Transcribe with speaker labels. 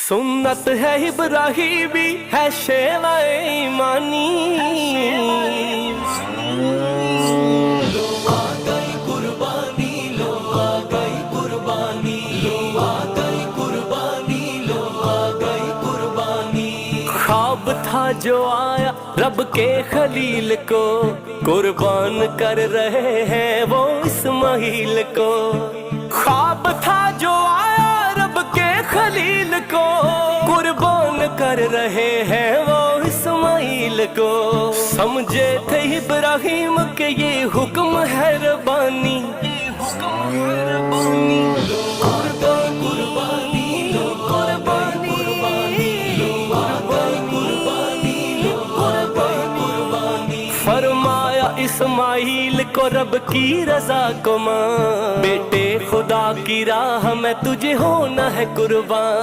Speaker 1: سنت ہے ابراہیمی ہے شیوہ ایمانی، لو آ گئی قربانی، لو آ گئی قربانی، لو آ گئی قربانی، لو آ گئی قربانی۔ خواب تھا جو آیا رب کے خلیل کو، قربان کر رہے ہیں وہ اسماعیل کو۔ خواب تھا جو آیا رب کے خلیل کو، قربان کر رہے ہیں وہ اسماعیل کو۔ سمجھے تھے ابراہیم کہ یہ حکم ہے ربانی، فرمایا اسماعیل کو رب کی رضا کو مان، بیٹے خدا کی راہ میں تجھے ہونا ہے قربان۔